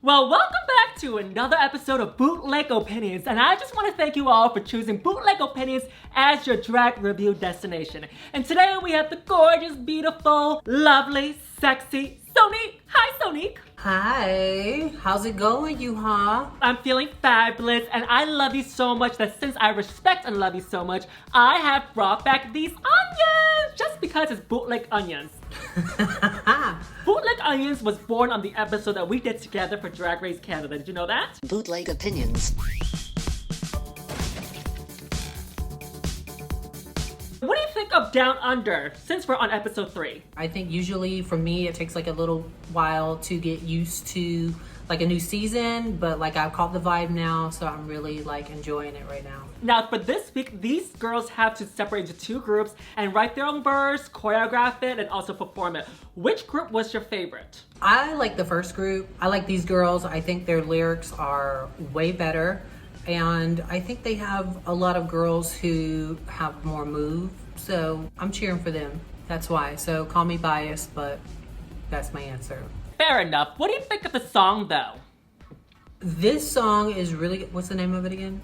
Well, welcome back to another episode of Bootleg Opinions, and I just want to thank you all for choosing Bootleg Opinions as your drag review destination. And today we have the gorgeous, beautiful, lovely, sexy Sonique. Hi, Sonique. Hi, how's it going, Yuhua? I'm feeling fabulous, and I love you so much that since I respect and love you so much, I have brought back these onions, just because it's Bootleg Onions. Bootleg Onions was born on the episode that we did together for Drag Race Canada. Did you know that? Bootleg Opinions. What do you think of Down Under, since we're on episode 3? I think usually for me it takes like a little while to get used to like a new season, but like I've caught the vibe now, so I'm really like enjoying it right now. Now for this week, these girls have to separate into 2 groups and write their own verse, choreograph it, and also perform it. Which group was your favorite? I like the first group. I like these girls. I think their lyrics are way better. And I think they have a lot of girls who have more move. So I'm cheering for them. That's why. So call me biased, but that's my answer. Fair enough. What do you think of the song though? This song is really, what's the name of it again?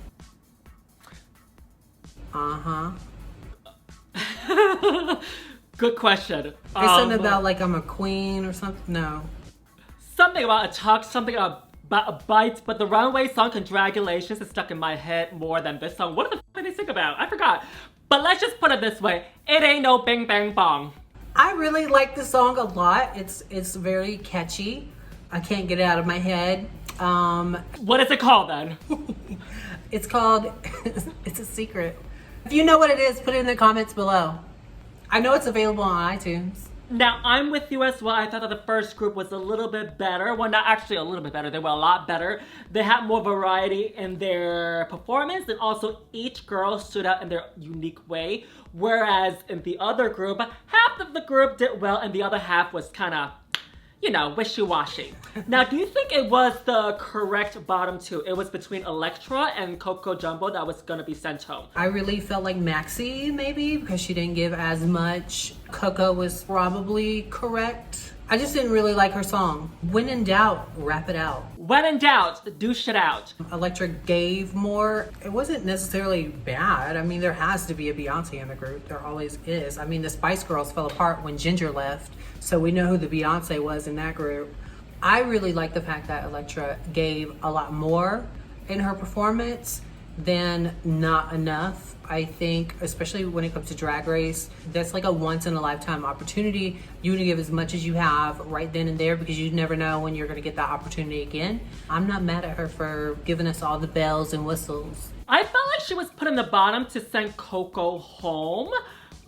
Good question. It's something about like I'm a queen or something? No. Something about a tuck, something about a bite, but the runway song Congratulations is stuck in my head more than this song. What the f did they sing about? I forgot. But let's just put it this way. It ain't no bing bang bong. I really like the song a lot. It's very catchy. I can't get it out of my head. What is it called then? It's called, it's a secret. If you know what it is, put it in the comments below. I know it's available on iTunes. Now, I'm with you as well. I thought that the first group was a little bit better. Well, not actually a little bit better. They were a lot better. They had more variety in their performance, and also each girl stood out in their unique way. Whereas in the other group, half of the group did well, and the other half was kind of, you know, wishy-washy. Now, do you think it was the correct bottom 2? It was between Elektra and Poco Jumbo that was gonna be sent home. I really felt like Maxi, maybe, because she didn't give as much. Coco was probably correct. I just didn't really like her song. When in doubt, rap it out. When in doubt, do shit out. Elektra gave more. It wasn't necessarily bad. I mean, there has to be a Beyonce in the group. There always is. I mean, the Spice Girls fell apart when Ginger left, so we know who the Beyonce was in that group. I really like the fact that Elektra gave a lot more in her performance than not enough. I think, especially when it comes to Drag Race, that's like a once-in-a-lifetime opportunity. You want to give as much as you have right then and there because you never know when you're going to get that opportunity again. I'm not mad at her for giving us all the bells and whistles. I felt like she was put in the bottom to send Coco home.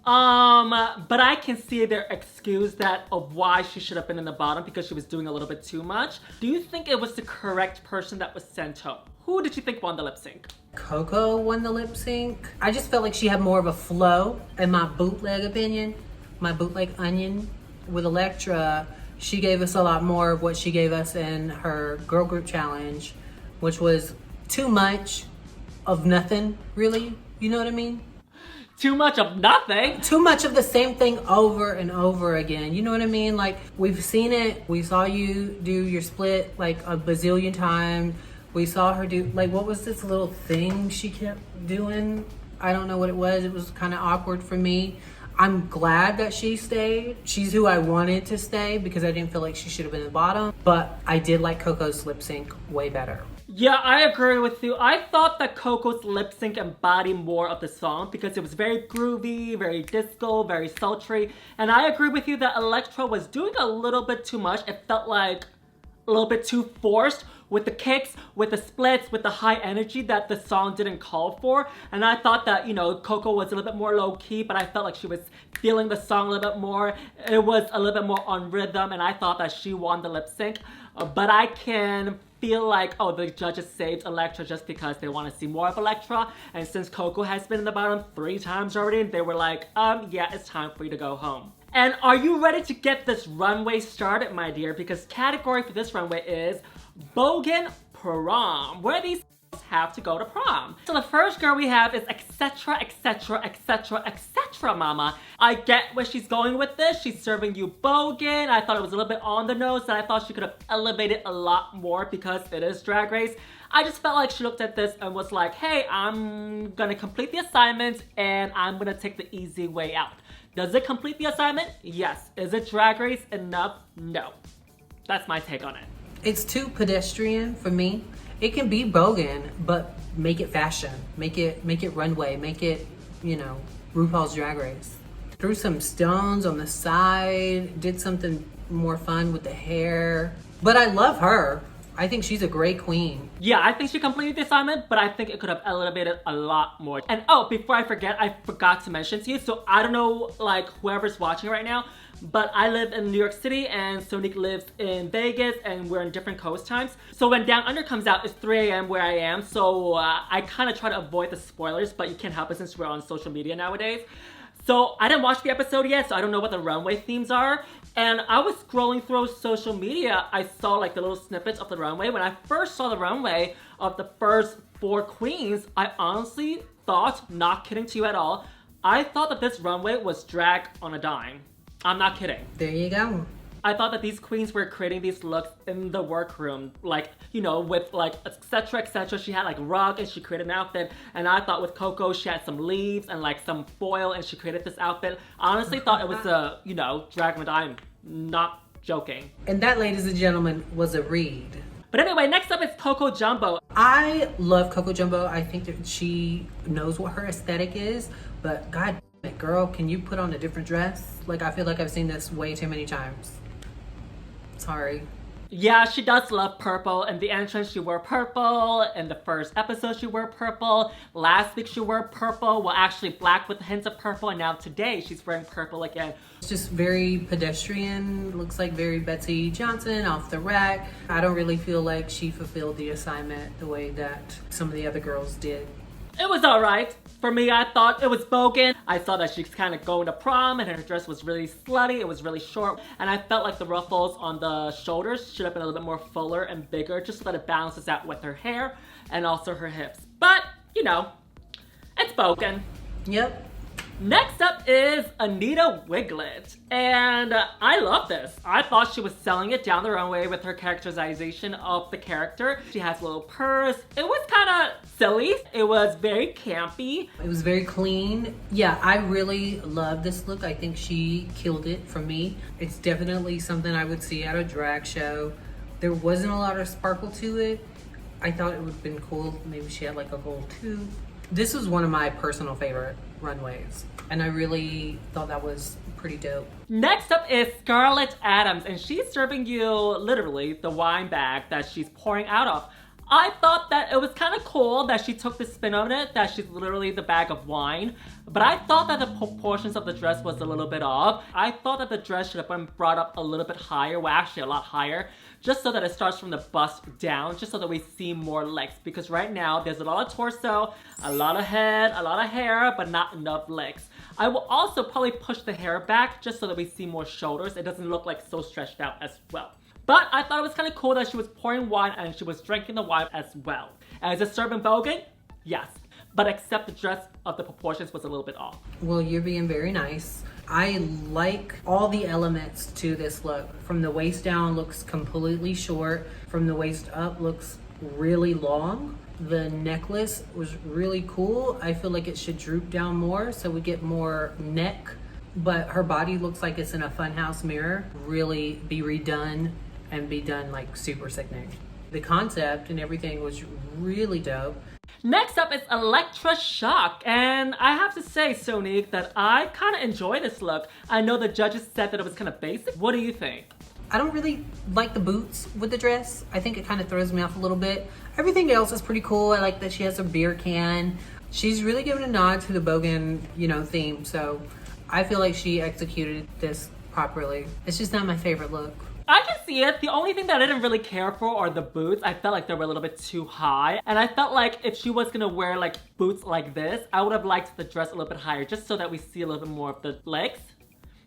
But I can see their excuse of why she should have been in the bottom because she was doing a little bit too much. Do you think it was the correct person that was sent home? Who did you think won the lip sync? Coco won the lip sync. I just felt like she had more of a flow, in my bootleg opinion, my bootleg onion. With Elektra, she gave us a lot more of what she gave us in her girl group challenge, which was too much of nothing, really. You know what I mean? Too much of nothing? Too much of the same thing over and over again. You know what I mean? Like, we've seen it. We saw you do your split like a bazillion times. We saw her do, like, what was this little thing she kept doing? I don't know what it was. It was kind of awkward for me. I'm glad that she stayed. She's who I wanted to stay because I didn't feel like she should have been at the bottom. But I did like Coco's lip sync way better. Yeah, I agree with you. I thought that Coco's lip sync embodied more of the song because it was very groovy, very disco, very sultry. And I agree with you that Elektra was doing a little bit too much. It felt like a little bit too forced with the kicks, with the splits, with the high energy that the song didn't call for. And I thought that, you know, Coco was a little bit more low-key, but I felt like she was feeling the song a little bit more. It was a little bit more on rhythm, and I thought that she won the lip sync. But I can feel like, oh, the judges saved Elektra just because they want to see more of Elektra. And since Coco has been in the bottom 3 times already, they were like, yeah, it's time for you to go home. And are you ready to get this runway started, my dear? Because category for this runway is Bogan Prom, where these have to go to prom. So the first girl we have is Etcetera, Etcetera, Etcetera, Etcetera mama. I get where she's going with this. She's serving you Bogan. I thought it was a little bit on the nose, and I thought she could have elevated a lot more because it is Drag Race. I just felt like she looked at this and was like, hey, I'm gonna complete the assignment and I'm gonna take the easy way out. Does it complete the assignment? Yes. Is it Drag Race enough? No. That's my take on it. It's too pedestrian for me. It can be Bogan, but make it fashion. Make it runway. Make it, you know, RuPaul's Drag Race. Threw some stones on the side, did something more fun with the hair. But I love her. I think she's a great queen. Yeah, I think she completed the assignment, but I think it could have elevated a lot more. And oh, before I forget, I forgot to mention to you, so I don't know, like, whoever's watching right now, but I live in New York City and Sonique lives in Vegas and we're in different coast times. So when Down Under comes out, it's 3 a.m. where I am, so I kind of try to avoid the spoilers, but you can't help it since we're on social media nowadays. So I didn't watch the episode yet, so I don't know what the runway themes are. And I was scrolling through social media, I saw like the little snippets of the runway. When I first saw the runway of the first 4 queens, I honestly thought, not kidding to you at all, I thought that this runway was drag on a dime. I'm not kidding. There you go. I thought that these queens were creating these looks in the workroom, like, you know, with like Etcetera, Etcetera. She had like rug and she created an outfit. And I thought with Coco, she had some leaves and like some foil and she created this outfit. I honestly thought it was a, you know, drag on a dime. Not joking. And that, ladies and gentlemen, was a read. But anyway, next up is Poco Jumbo. I love Poco Jumbo. I think that she knows what her aesthetic is, but god damn it, girl, can you put on a different dress? Like, I feel like I've seen this way too many times. Sorry. Yeah, she does love purple. In the entrance, she wore purple. In the first episode, she wore purple. Last week, she wore purple. Well, actually black with hints of purple. And now today, she's wearing purple again. It's just very pedestrian. Looks like very Betsy Johnson off the rack. I don't really feel like she fulfilled the assignment the way that some of the other girls did. It was alright. For me, I thought it was Bogan. I saw that she's kind of going to prom and her dress was really slutty. It was really short. And I felt like the ruffles on the shoulders should have been a little bit more fuller and bigger just so that it balances out with her hair and also her hips. But, you know, it's Bogan. Yep. Next up is Anita Wiglet, and I love this. I thought she was selling it down the runway with her characterization of the character. She has a little purse. It was kind of silly. It was very campy. It was very clean. Yeah, I really love this look. I think she killed it for me. It's definitely something I would see at a drag show. There wasn't a lot of sparkle to it. I thought it would have been cool. Maybe she had like a gold tooth. This was one of my personal favorite runways, and I really thought that was pretty dope. Next up is Scarlett Adams, and she's serving you literally the wine bag that she's pouring out of. I thought that it was kind of cool that she took the spin on it, that she's literally the bag of wine. But I thought that the proportions of the dress was a little bit off. I thought that the dress should have been brought up a little bit higher, well actually a lot higher, just so that it starts from the bust down, just so that we see more legs. Because right now, there's a lot of torso, a lot of head, a lot of hair, but not enough legs. I will also probably push the hair back just so that we see more shoulders. It doesn't look like so stretched out as well. But I thought it was kind of cool that she was pouring wine and she was drinking the wine as well. And is it serving Bogan? Yes. But except the dress of the proportions was a little bit off. Well, you're being very nice. I like all the elements to this look. From the waist down looks completely short. From the waist up looks really long. The necklace was really cool. I feel like it should droop down more so we get more neck. But her body looks like it's in a funhouse mirror. Really be redone and be done like super sickening. The concept and everything was really dope. Next up is Elektra Shock, and I have to say, Sonique, that I kind of enjoy this look. I know the judges said that it was kind of basic. What do you think? I don't really like the boots with the dress. I think it kind of throws me off a little bit. Everything else is pretty cool. I like that she has a beer can. She's really giving a nod to the Bogan, you know, theme. So I feel like she executed this properly. It's just not my favorite look. I can see it. The only thing that I didn't really care for are the boots. I felt like they were a little bit too high. And I felt like if she was gonna wear like boots like this, I would have liked the dress a little bit higher just so that we see a little bit more of the legs.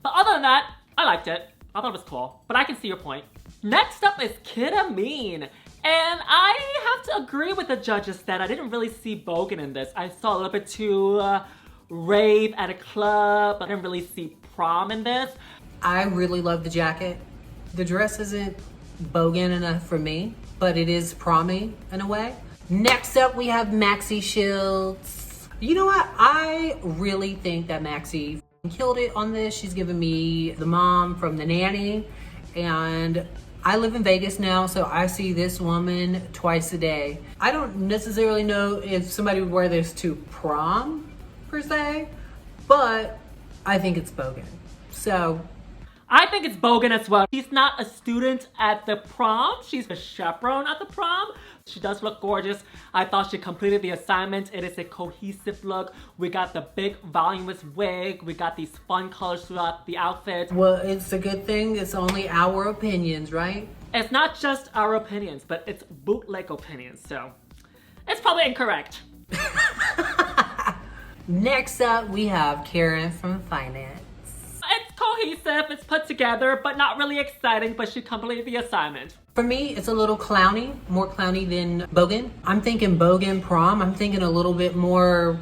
But other than that, I liked it. I thought it was cool, but I can see your point. Next up is Kid Amin. And I have to agree with the judges that I didn't really see Bogan in this. I saw a little bit too rave at a club. I didn't really see Prom in this. I really love the jacket. The dress isn't Bogan enough for me, but it is Prom-y in a way. Next up, we have Maxi Shields. You know what? I really think that Maxi killed it on this. She's giving me the mom from The Nanny, and I live in Vegas now, so I see this woman twice a day. I don't necessarily know if somebody would wear this to prom, per se, but I think it's Bogan. So I think it's Bogan as well. She's not a student at the prom. She's a chaperone at the prom. She does look gorgeous. I thought she completed the assignment. It is a cohesive look. We got the big voluminous wig. We got these fun colors throughout the outfit. Well, it's a good thing it's only our opinions, right? It's not just our opinions, but it's bootleg opinions, so it's probably incorrect. Next up, we have Karen from Finance. It's cohesive, it's put together, but not really exciting, but she completed the assignment. For me, it's a little clowny, more clowny than Bogan. I'm thinking Bogan Prom. I'm thinking a little bit more,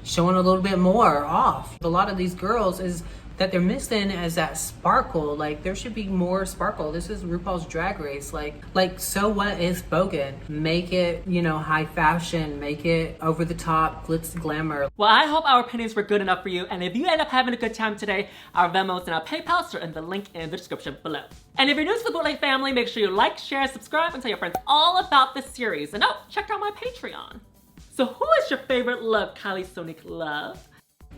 showing a little bit more off. A lot of these girls is that they're missing is that sparkle. Like, there should be more sparkle. This is RuPaul's Drag Race. Like, so what is Bogan? Make it, you know, high fashion. Make it over the top, glitz, glamour. Well, I hope our opinions were good enough for you, and if you end up having a good time today, our Venmos and our PayPals are in the link in the description below. And if you're new to the Bootleg family, make sure you like, share, subscribe, and tell your friends all about this series. And oh, check out my Patreon. So who is your favorite look, Kylie Sonique Love?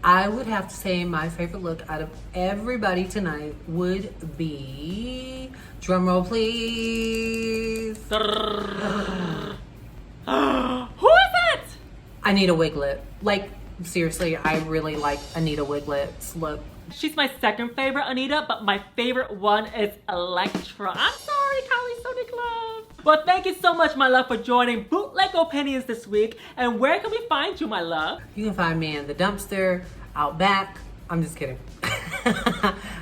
I would have to say my favorite look out of everybody tonight would be, drumroll please. Who is it? Anita Wiglet. Like, seriously, I really like Anita Wiglet's look. She's my second favorite Anita, but my favorite one is Elektra. I'm sorry, Kylie Sonique Love. Well, thank you so much, my love, for joining Bootleg Opinions this week. And where can we find you, my love? You can find me in the dumpster, out back. I'm just kidding.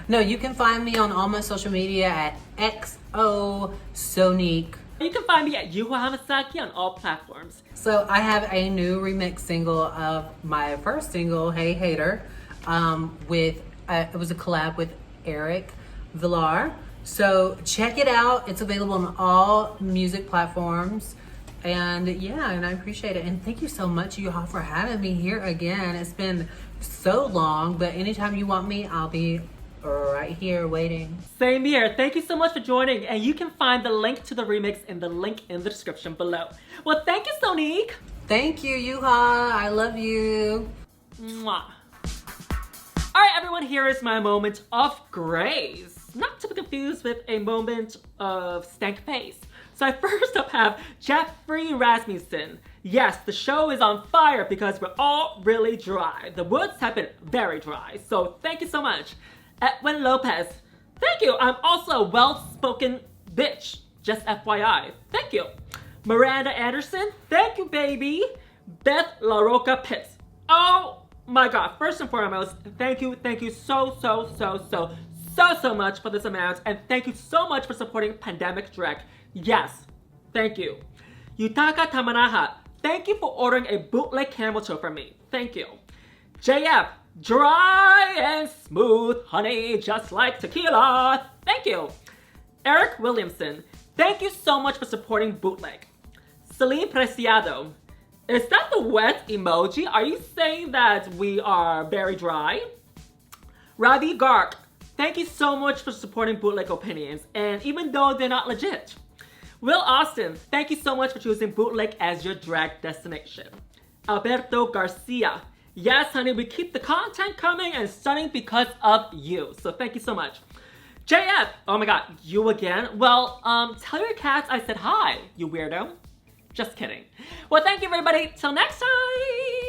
No, you can find me on all my social media at XO Sonique. You can find me at Yuhua Hamasaki on all platforms. So I have a new remix single of my first single, Hey Hater, with, it was a collab with Erik, Vilar. So check it out. It's available on all music platforms. And yeah, and I appreciate it. And thank you so much, Yuhua, for having me here again. It's been so long, but anytime you want me, I'll be right here waiting. Same here. Thank you so much for joining. And you can find the link to the remix in the link in the description below. Well, thank you, Sonique. Thank you, Yuhua. I love you. Mwah. All right, everyone, here is my moment of grace. Not to be confused with a moment of stank face. So I first up have Jeffrey Rasmussen. Yes, the show is on fire because we're all really dry. The woods have been very dry, so thank you so much. Edwin Lopez. Thank you, I'm also a well-spoken bitch. Just FYI. Thank you. Miranda Anderson. Thank you, baby. Beth La Roca Pitts. Oh my god, first and foremost, thank you so much for this amount, and thank you so much for supporting Pandemic Drag. Yes, thank you. Yutaka Tamanaha, thank you for ordering a bootleg camel toe for me. Thank you. JF, dry and smooth, honey, just like tequila. Thank you. Eric Williamson, thank you so much for supporting Bootleg. Celine Preciado, is that the wet emoji? Are you saying that we are very dry? Ravi Gark, thank you so much for supporting Bootleg Opinions, and even though they're not legit. Will Austin, thank you so much for choosing Bootleg as your drag destination. Alberto Garcia, yes honey, we keep the content coming and stunning because of you, so thank you so much. JF, oh my god, you again? Well, tell your cats I said hi, you weirdo. Just kidding. Well, thank you everybody, till next time!